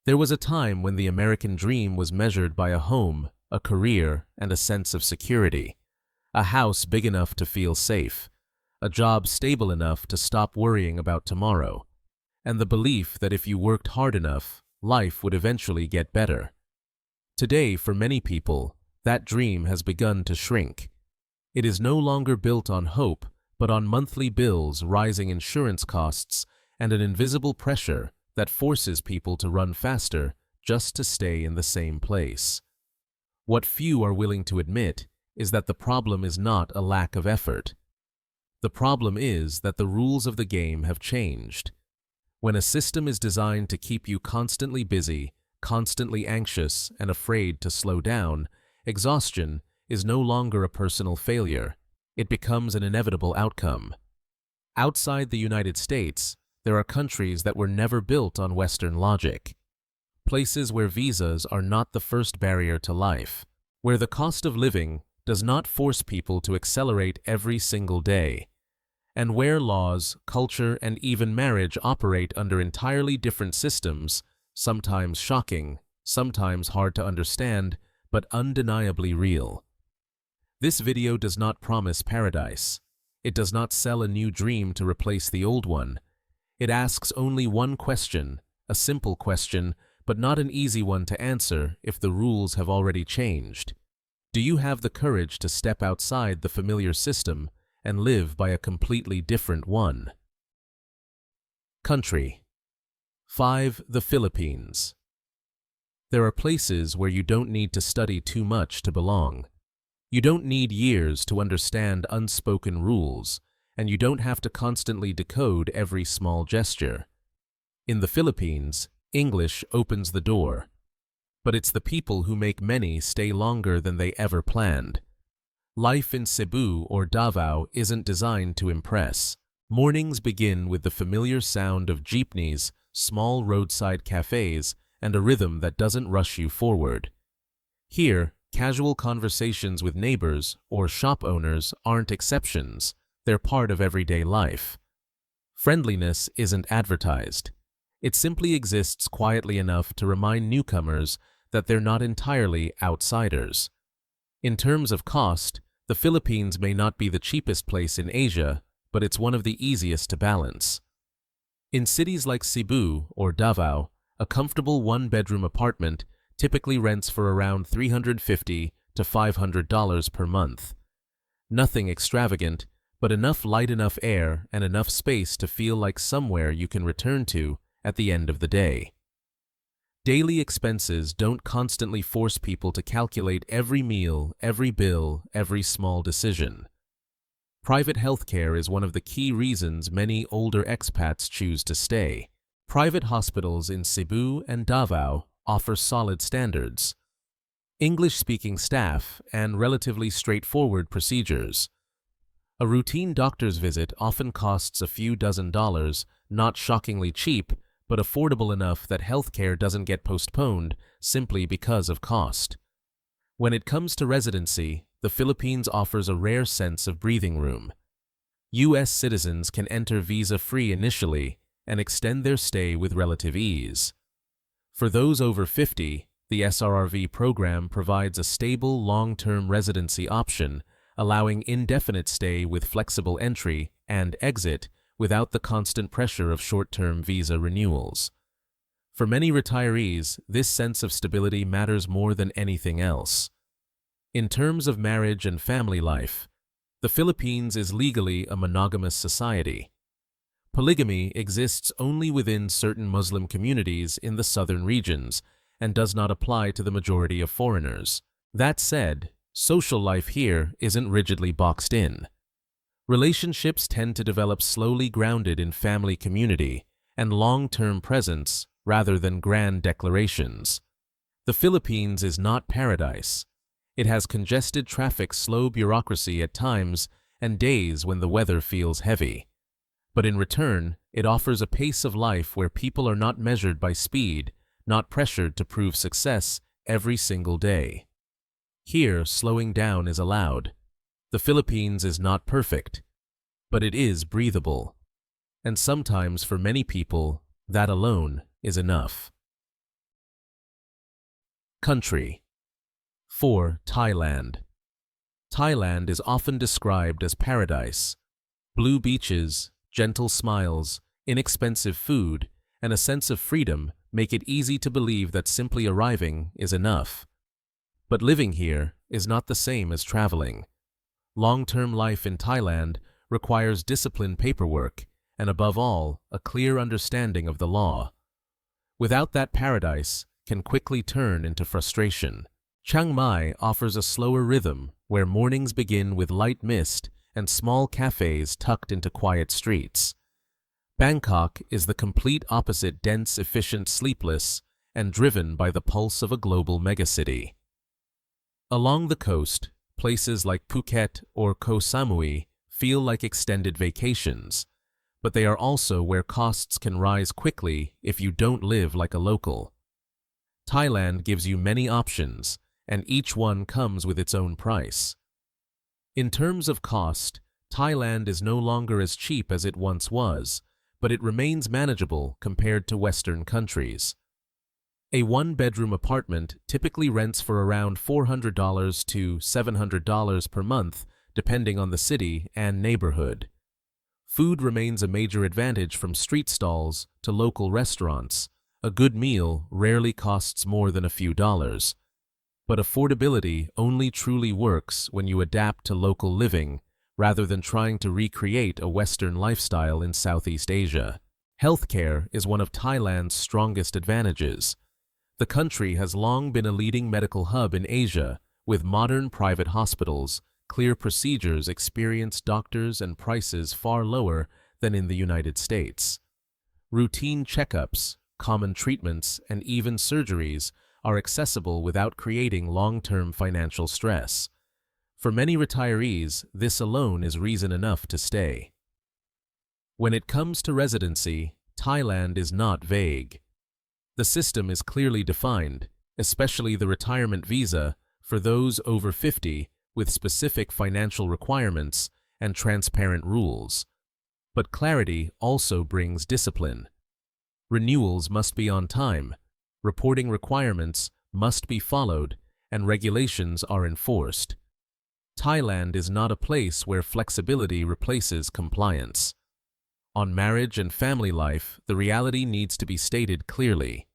There was a time when the American dream was measured by a home, a career, and a sense of security. A house big enough to feel safe, a job stable enough to stop worrying about tomorrow, and the belief that if you worked hard enough, life would eventually get better. Today, for many people, that dream has begun to shrink. It is no longer built on hope, but on monthly bills, rising insurance costs, and an invisible pressure that forces people to run faster just to stay in the same place. What few are willing to admit is that the problem is not a lack of effort. The problem is that the rules of the game have changed. When a system is designed to keep you constantly busy, constantly anxious, and afraid to slow down, exhaustion is no longer a personal failure. It becomes an inevitable outcome. Outside the United States, there are countries that were never built on Western logic. Places where visas are not the first barrier to life, where the cost of living does not force people to accelerate every single day, and where laws, culture, and even marriage operate under entirely different systems, sometimes shocking, sometimes hard to understand, but undeniably real. This video does not promise paradise. It does not sell a new dream to replace the old one. It asks only one question, a simple question, but not an easy one to answer if the rules have already changed. Do you have the courage to step outside the familiar system and live by a completely different one? Country. 5. The Philippines. There are places where you don't need to study too much to belong. You don't need years to understand unspoken rules, and you don't have to constantly decode every small gesture. In the Philippines, English opens the door, but it's the people who make many stay longer than they ever planned. Life in Cebu or Davao isn't designed to impress. Mornings begin with the familiar sound of jeepneys, small roadside cafes, and a rhythm that doesn't rush you forward. Here, casual conversations with neighbors or shop owners aren't exceptions. They're part of everyday life. Friendliness isn't advertised. It simply exists quietly enough to remind newcomers that they're not entirely outsiders. In terms of cost, the Philippines may not be the cheapest place in Asia, but it's one of the easiest to balance. In cities like Cebu or Davao, a comfortable one-bedroom apartment typically rents for around $350 to $500 per month. Nothing extravagant, but enough light, enough air, and enough space to feel like somewhere you can return to at the end of the day. Daily expenses don't constantly force people to calculate every meal, every bill, every small decision. Private healthcare is one of the key reasons many older expats choose to stay. Private hospitals in Cebu and Davao offer solid standards, English-speaking staff, and relatively straightforward procedures. A routine doctor's visit often costs a few $dozen, not shockingly cheap, but affordable enough that healthcare doesn't get postponed simply because of cost. When it comes to residency, the Philippines offers a rare sense of breathing room. U.S. citizens can enter visa-free initially and extend their stay with relative ease. For those over 50, the SRRV program provides a stable long-term residency option, allowing indefinite stay with flexible entry and exit without the constant pressure of short-term visa renewals. For many retirees, this sense of stability matters more than anything else. In terms of marriage and family life, the Philippines is legally a monogamous society. Polygamy exists only within certain Muslim communities in the southern regions and does not apply to the majority of foreigners. That said, social life here isn't rigidly boxed in. Relationships tend to develop slowly, grounded in family community and long-term presence rather than grand declarations. The Philippines is not paradise. It has congested traffic, slow bureaucracy at times, and days when the weather feels heavy. But in return, it offers a pace of life where people are not measured by speed, not pressured to prove success every single day. Here, slowing down is allowed. The Philippines is not perfect, but it is breathable. And sometimes for many people, that alone is enough. Country. 4. Thailand. Thailand is often described as paradise. Blue beaches, gentle smiles, inexpensive food, and a sense of freedom make it easy to believe that simply arriving is enough. But living here is not the same as traveling. Long-term life in Thailand requires disciplined paperwork and, above all, a clear understanding of the law. Without that, paradise can quickly turn into frustration. Chiang Mai offers a slower rhythm where mornings begin with light mist and small cafes tucked into quiet streets. Bangkok is the complete opposite: dense, efficient, sleepless, and driven by the pulse of a global megacity. Along the coast, places like Phuket or Koh Samui feel like extended vacations, but they are also where costs can rise quickly if you don't live like a local. Thailand gives you many options, and each one comes with its own price. In terms of cost, Thailand is no longer as cheap as it once was, but it remains manageable compared to Western countries. A one-bedroom apartment typically rents for around $400 to $700 per month, depending on the city and neighborhood. Food remains a major advantage, from street stalls to local restaurants. A good meal rarely costs more than a few dollars. But affordability only truly works when you adapt to local living rather than trying to recreate a Western lifestyle in Southeast Asia. Healthcare is one of Thailand's strongest advantages. The country has long been a leading medical hub in Asia, with modern private hospitals, clear procedures, experienced doctors, and prices far lower than in the United States. Routine checkups, common treatments, and even surgeries are accessible without creating long-term financial stress. For many retirees, this alone is reason enough to stay. When it comes to residency, Thailand is not vague. The system is clearly defined, especially the retirement visa for those over 50, with specific financial requirements and transparent rules. But clarity also brings discipline. Renewals must be on time, reporting requirements must be followed, and regulations are enforced. Thailand is not a place where flexibility replaces compliance. On marriage and family life, the reality needs to be stated clearly.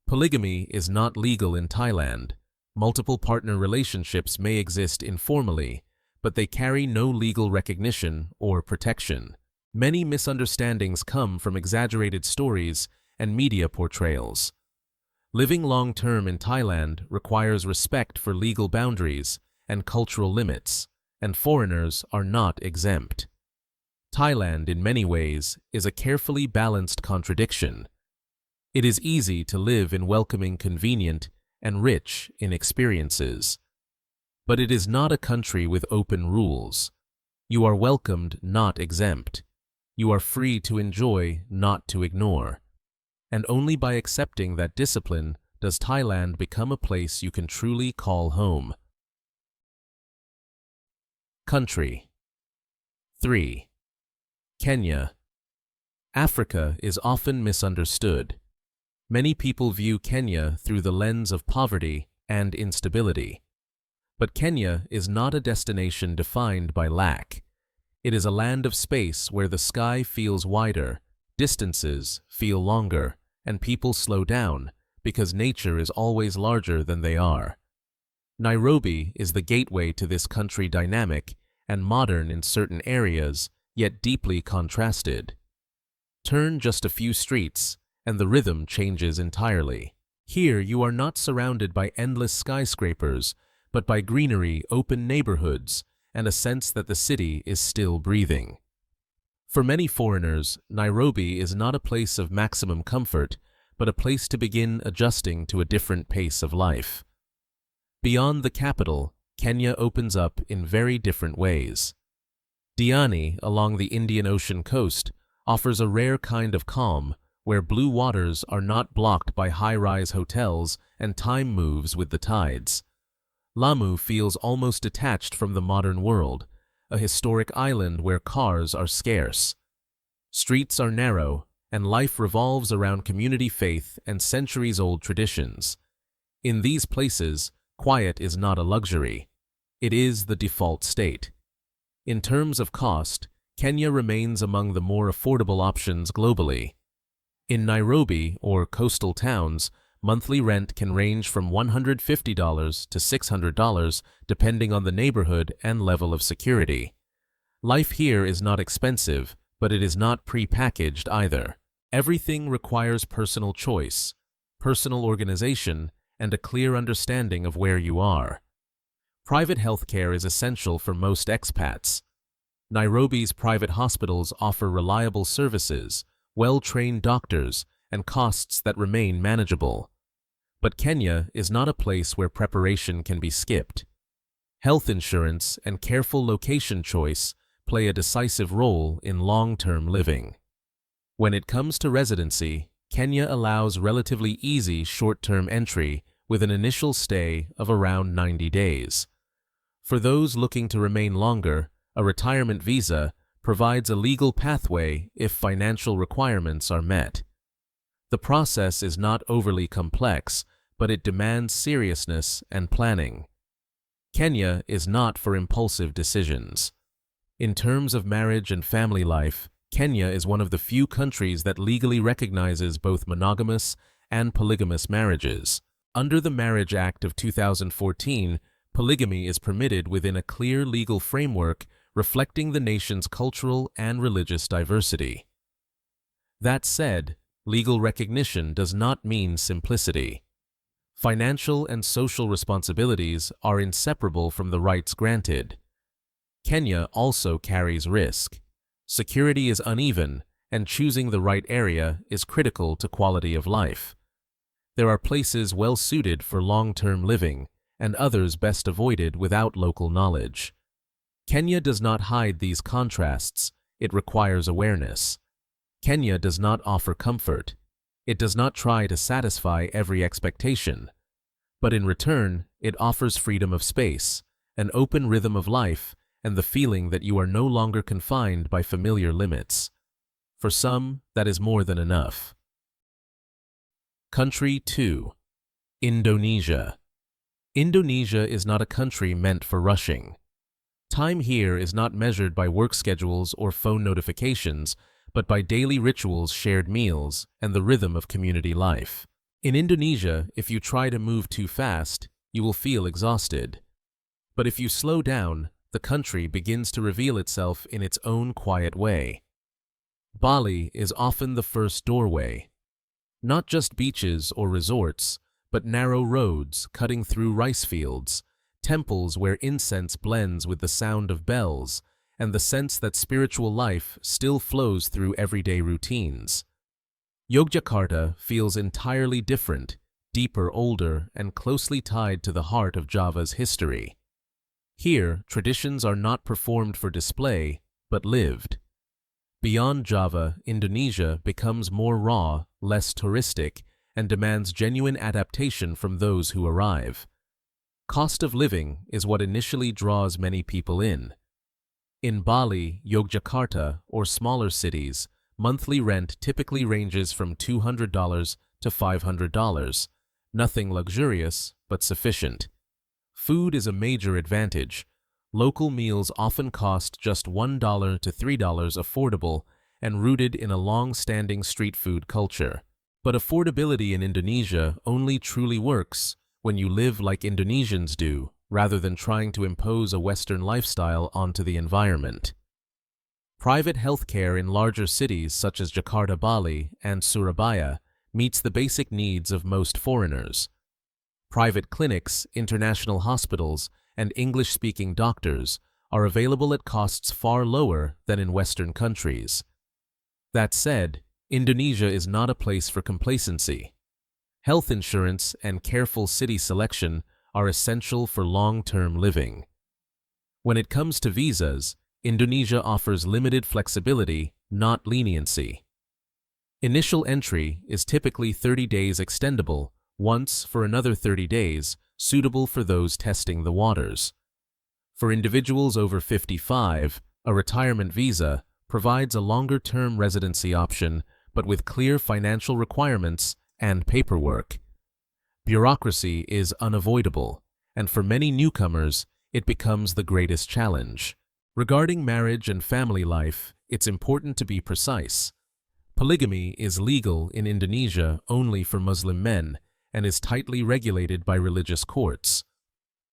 Polygamy is not legal in Thailand. Multiple partner relationships may exist informally, but they carry no legal recognition or protection. Many misunderstandings come from exaggerated stories and media portrayals. Living long-term in Thailand requires respect for legal boundaries and cultural limits, and foreigners are not exempt. Thailand, in many ways, is a carefully balanced contradiction. It is easy to live in welcoming, convenient, and rich in experiences. But it is not a country with open rules. You are welcomed, not exempt. You are free to enjoy, not to ignore. And only by accepting that discipline does Thailand become a place you can truly call home. Country. 3. Kenya. Africa is often misunderstood. Many people view Kenya through the lens of poverty and instability. But Kenya is not a destination defined by lack. It is a land of space where the sky feels wider, distances feel longer, and people slow down because nature is always larger than they are. Nairobi is the gateway to this country, dynamic and modern in certain areas, yet deeply contrasted. Turn just a few streets, and the rhythm changes entirely. Here you are not surrounded by endless skyscrapers, but by greenery, open neighborhoods, and a sense that the city is still breathing. For many foreigners, Nairobi is not a place of maximum comfort, but a place to begin adjusting to a different pace of life. Beyond the capital, Kenya opens up in very different ways. Diani, along the Indian Ocean coast, offers a rare kind of calm, where blue waters are not blocked by high-rise hotels and time moves with the tides. Lamu feels almost detached from the modern world, a historic island where cars are scarce. Streets are narrow, and life revolves around community faith and centuries-old traditions. In these places, quiet is not a luxury. It is the default state. In terms of cost, Kenya remains among the more affordable options globally. In Nairobi or coastal towns, monthly rent can range from $150 to $600 depending on the neighborhood and level of security. Life here is not expensive, but it is not pre-packaged either. Everything requires personal choice, personal organization, and a clear understanding of where you are. Private healthcare is essential for most expats. Nairobi's private hospitals offer reliable services, well-trained doctors, and costs that remain manageable. But Kenya is not a place where preparation can be skipped. Health insurance and careful location choice play a decisive role in long-term living. When it comes to residency, Kenya allows relatively easy short-term entry with an initial stay of around 90 days. For those looking to remain longer, a retirement visa provides a legal pathway if financial requirements are met. The process is not overly complex, but it demands seriousness and planning. Kenya is not for impulsive decisions. In terms of marriage and family life, Kenya is one of the few countries that legally recognizes both monogamous and polygamous marriages. Under the Marriage Act of 2014, polygamy is permitted within a clear legal framework reflecting the nation's cultural and religious diversity. That said, legal recognition does not mean simplicity. Financial and social responsibilities are inseparable from the rights granted. Kenya also carries risk. Security is uneven, and choosing the right area is critical to quality of life. There are places well suited for long-term living, and others best avoided without local knowledge. Kenya does not hide these contrasts, it requires awareness. Kenya does not offer comfort. It does not try to satisfy every expectation. But in return, it offers freedom of space, an open rhythm of life, and the feeling that you are no longer confined by familiar limits. For some, that is more than enough. Country 2. Indonesia. Indonesia is not a country meant for rushing. Time here is not measured by work schedules or phone notifications, but by daily rituals, shared meals, and the rhythm of community life. In Indonesia, if you try to move too fast, you will feel exhausted. But if you slow down, the country begins to reveal itself in its own quiet way. Bali is often the first doorway. Not just beaches or resorts, but narrow roads cutting through rice fields, temples where incense blends with the sound of bells, and the sense that spiritual life still flows through everyday routines. Yogyakarta feels entirely different, deeper, older, and closely tied to the heart of Java's history. Here, traditions are not performed for display, but lived. Beyond Java, Indonesia becomes more raw, less touristic, and demands genuine adaptation from those who arrive. Cost of living is what initially draws many people in. In Bali, Yogyakarta, or smaller cities, monthly rent typically ranges from $200 to $500, nothing luxurious, but sufficient. Food is a major advantage. Local meals often cost just $1 to $3, affordable and rooted in a long-standing street food culture. But affordability in Indonesia only truly works when you live like Indonesians do, rather than trying to impose a Western lifestyle onto the environment. Private healthcare in larger cities such as Jakarta, Bali, and Surabaya meets the basic needs of most foreigners. Private clinics, international hospitals, and English-speaking doctors are available at costs far lower than in Western countries. That said, Indonesia is not a place for complacency. Health insurance and careful city selection are essential for long-term living. When it comes to visas, Indonesia offers limited flexibility, not leniency. Initial entry is typically 30 days extendable, once for another 30 days, suitable for those testing the waters. For individuals over 55, a retirement visa provides a longer-term residency option, but with clear financial requirements and paperwork. Bureaucracy is unavoidable, and for many newcomers, it becomes the greatest challenge. Regarding marriage and family life, it's important to be precise. Polygamy is legal in Indonesia only for Muslim men and is tightly regulated by religious courts.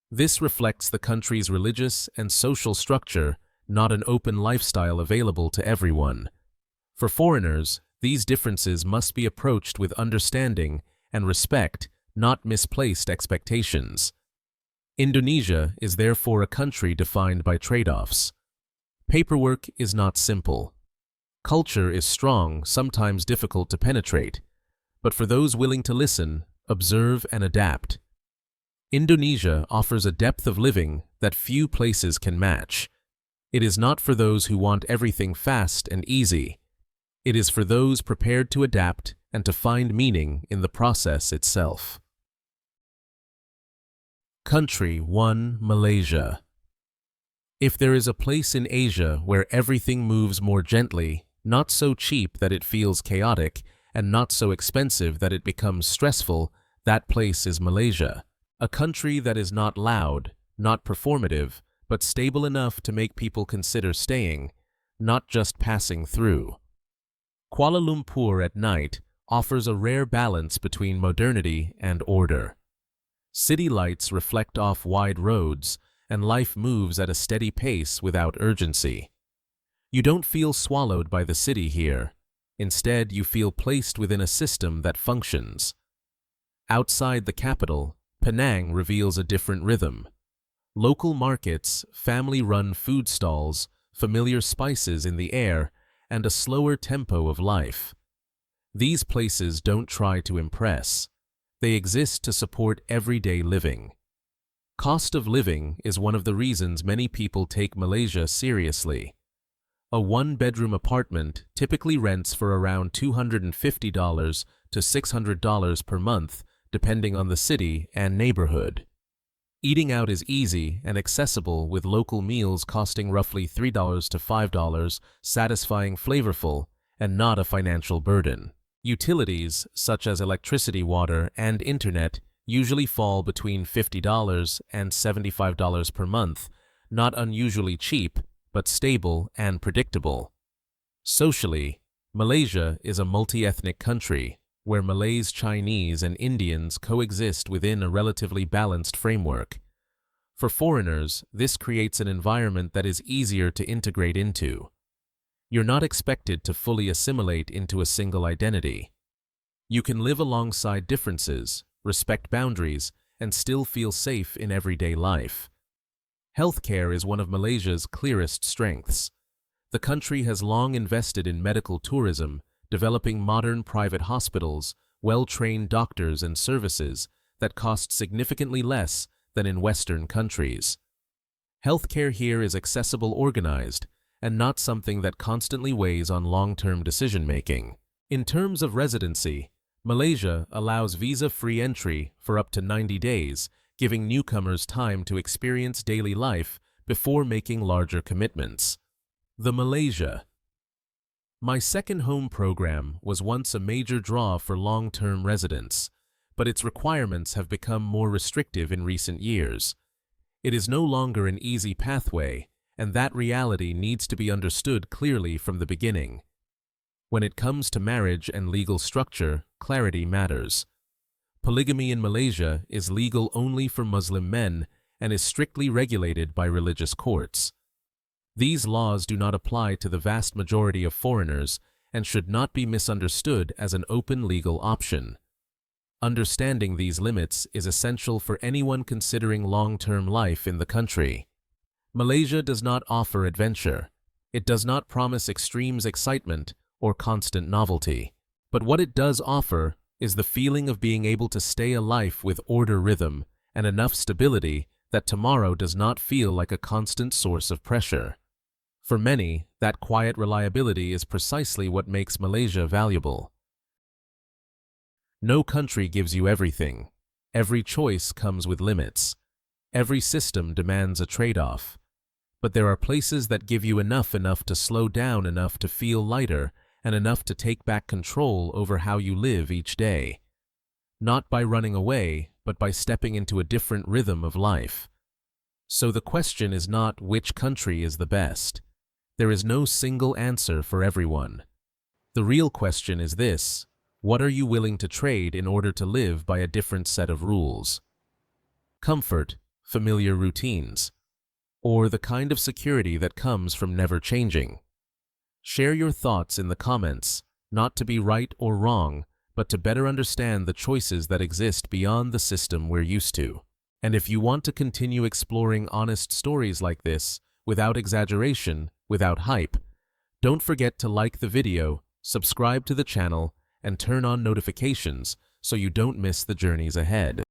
This reflects the country's religious and social structure, not an open lifestyle available to everyone. For foreigners, these differences must be approached with understanding and respect, not misplaced expectations. Indonesia is therefore a country defined by trade-offs. Paperwork is not simple. Culture is strong, sometimes difficult to penetrate, but for those willing to listen, observe, and adapt. Indonesia offers a depth of living that few places can match. It is not for those who want everything fast and easy. It is for those prepared to adapt and to find meaning in the process itself. Country 1. Malaysia. If there is a place in Asia where everything moves more gently, not so cheap that it feels chaotic, and not so expensive that it becomes stressful, that place is Malaysia. A country that is not loud, not performative, but stable enough to make people consider staying, not just passing through. Kuala Lumpur at night offers a rare balance between modernity and order. City lights reflect off wide roads, and life moves at a steady pace without urgency. You don't feel swallowed by the city here. Instead, you feel placed within a system that functions. Outside the capital, Penang reveals a different rhythm. Local markets, family-run food stalls, familiar spices in the air, and a slower tempo of life. These places don't try to impress. They exist to support everyday living. Cost of living is one of the reasons many people take Malaysia seriously. A one-bedroom apartment typically rents for around $250 to $600 per month, depending on the city and neighborhood. Eating out is easy and accessible, with local meals costing roughly $3 to $5, satisfying, flavorful, and not a financial burden. Utilities, such as electricity, water, and internet, usually fall between $50 and $75 per month, not unusually cheap, but stable and predictable. Socially, Malaysia is a multi-ethnic country where Malays, Chinese, and Indians coexist within a relatively balanced framework. For foreigners, this creates an environment that is easier to integrate into. You're not expected to fully assimilate into a single identity. You can live alongside differences, respect boundaries, and still feel safe in everyday life. Healthcare is one of Malaysia's clearest strengths. The country has long invested in medical tourism, developing modern private hospitals, well-trained doctors, and services that cost significantly less than in Western countries. Healthcare here is accessible, organized, and not something that constantly weighs on long-term decision-making. In terms of residency, Malaysia allows visa-free entry for up to 90 days, giving newcomers time to experience daily life before making larger commitments. The Malaysia. My second home program was once a major draw for long-term residents, but its requirements have become more restrictive in recent years. It is no longer an easy pathway, and that reality needs to be understood clearly from the beginning. When it comes to marriage and legal structure, clarity matters. Polygamy in Malaysia is legal only for Muslim men and is strictly regulated by religious courts. These laws do not apply to the vast majority of foreigners and should not be misunderstood as an open legal option. Understanding these limits is essential for anyone considering long-term life in the country. Malaysia does not offer adventure. It does not promise extremes, excitement, or constant novelty. But what it does offer is the feeling of being able to stay a life with order, rhythm, and enough stability that tomorrow does not feel like a constant source of pressure. For many, that quiet reliability is precisely what makes Malaysia valuable. No country gives you everything. Every choice comes with limits. Every system demands a trade-off. But there are places that give you enough to slow down, enough to feel lighter, and enough to take back control over how you live each day. not by running away, but by stepping into a different rhythm of life. So the question is not which country is the best. There is no single answer for everyone. The real question is this: what are you willing to trade in order to live by a different set of rules? Comfort, familiar routines, or the kind of security that comes from never changing? Share your thoughts in the comments, not to be right or wrong, but to better understand the choices that exist beyond the system we're used to. And if you want to continue exploring honest stories like this, without exaggeration, without hype, don't forget to like the video, subscribe to the channel, and turn on notifications so you don't miss the journeys ahead.